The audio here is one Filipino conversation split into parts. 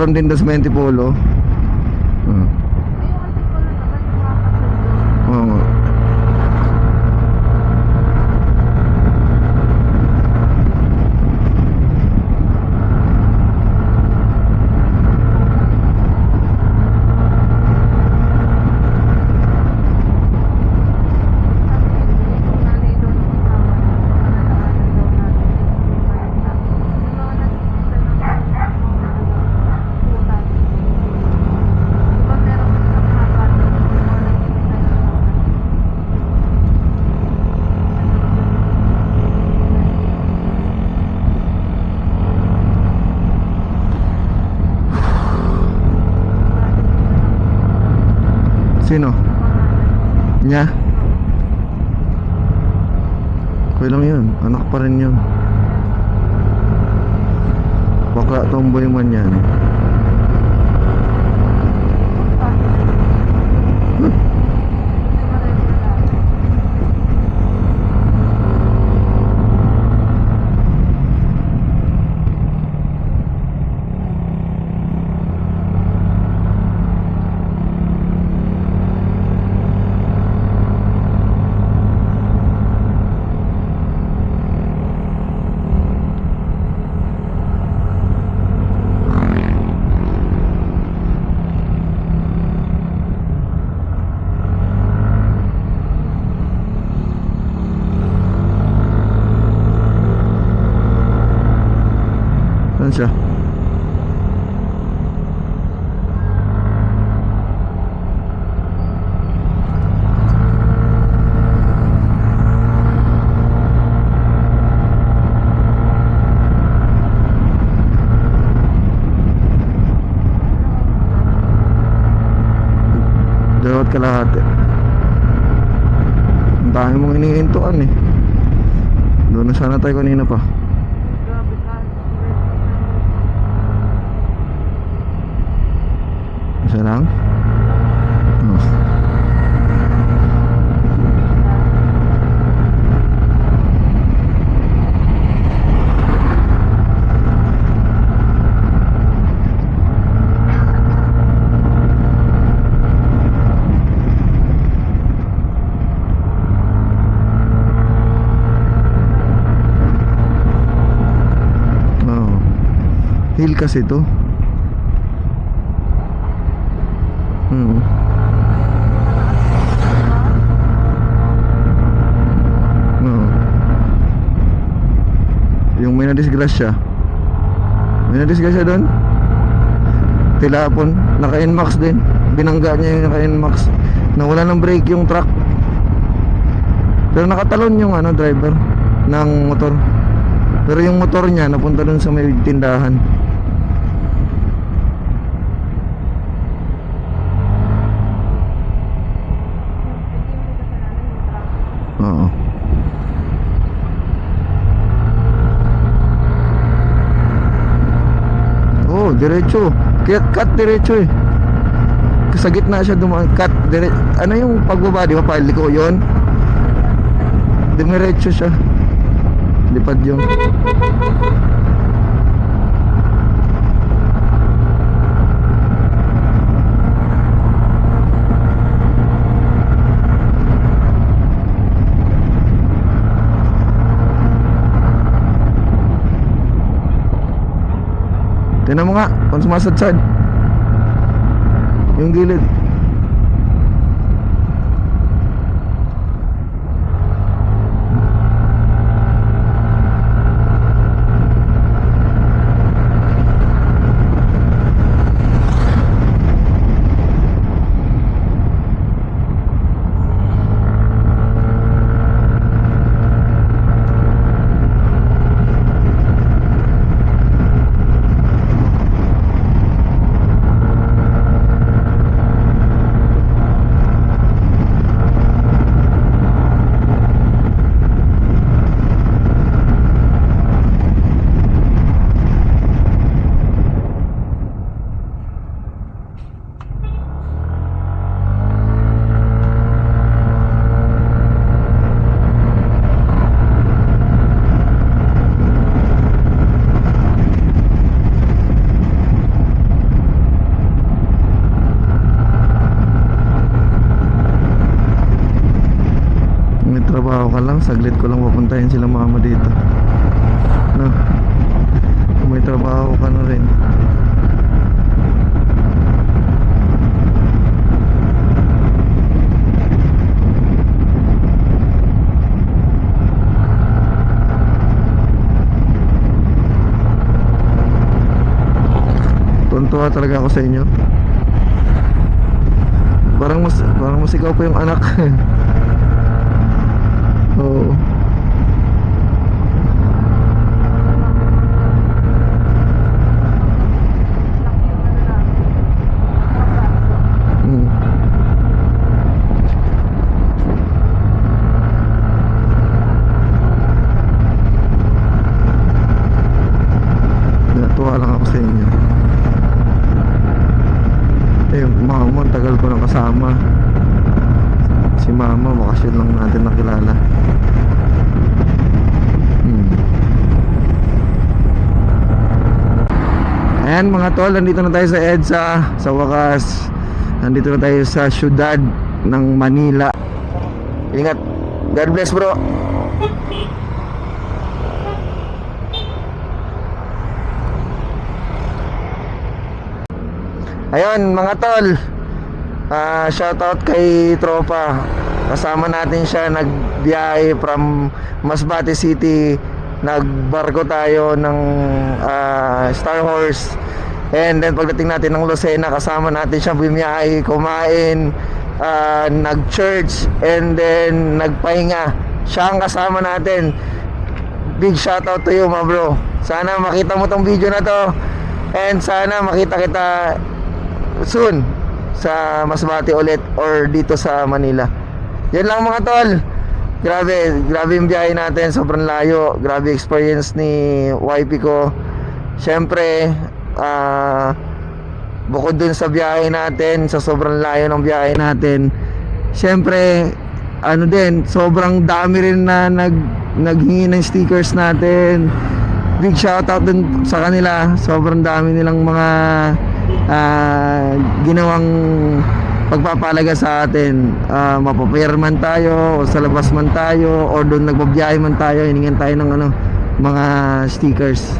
meron din doon sa Mentipolo. Oo nga. Sino? Nya? Okay lang yun. Anak pa rin yun. Bakla tomboy man yan. Saan siya? Dalawat kalahati. Ang dami mong inihintuan eh. Doon na sana tayo kanina pa. Isa lang? Oh. Oh. Hill kasi to. Yung may nadisgrasya. May nadisgrasya doon. Tilapon. Naka-NMAX din. Binangga niya yung naka-NMAX. Nawala ng brake yung truck. Pero nakatalon yung driver ng motor. Pero yung motor niya napunta doon sa may tindahan. Oo. Oh, diretso. Cut diretso eh. Sa gitna siya dumaan. Cut diretso. Ano yung pagbaba, di ba? Paliko yun. Diretso siya. Lipad yung. Tingnan mo nga kung sumasadsad yung gilid. ka lang, saglit ko lang papuntahin sila mama dito. No? Kung may trabaho ka na rin. Tuntua talaga ako sa inyo. Parang mas ikaw pa yung anak. Oo. Natuwa lang ako sa inyo. Mama, tagal ko nang kasama. Si mama, bakasyon lang natin nakilala. Ayan mga tol, nandito na tayo sa EDSA. Sa wakas, nandito na tayo sa syudad ng Manila. Ingat. God bless bro. Ayun mga tol, shoutout kay tropa. Kasama natin siya, nagbiyahe from Masbate City. Nagbarko tayo ng Star Horse. And then pagdating natin ng Lucena, kasama natin siya bumiyahe, kumain, nag-church, and then nagpahinga. Siya ang kasama natin. Big shoutout to you, ma bro. Sana makita mo tong video na to. And sana makita kita soon sa Masbate ulit or dito sa Manila. Yan lang mga tol. Grabe yung biyahe natin, sobrang layo. Grabe experience ni wifey ko. Syempre, bukod dun sa biyahe natin, sa sobrang layo ng biyahe natin, syempre, ano din, sobrang dami rin na naghingi ng stickers natin. Big shoutout dun sa kanila. Sobrang dami nilang mga ginawang pagpapalaga sa atin. Mapapayar man tayo, o sa labas man tayo, o doon nagbabiyahe man tayo, hiningan tayo ng mga stickers.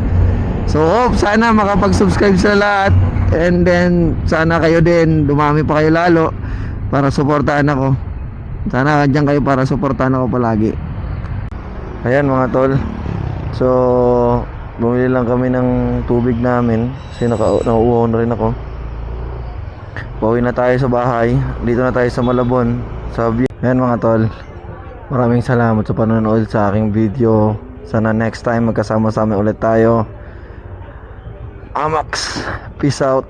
So hope sana makapag-subscribe sa lahat. And then sana kayo din, dumami pa kayo lalo para suportahan ako. Sana dyan kayo para suportahan ako palagi. Ayan mga tol, so bumili lang kami ng tubig namin kasi nauuhaw na rin ako. Pauwi na tayo sa bahay. Dito na tayo sa Malabon. Ayan mga tol, maraming salamat sa panonood sa aking video. Sana next time magkasama-sama ulit tayo. Amax, peace out.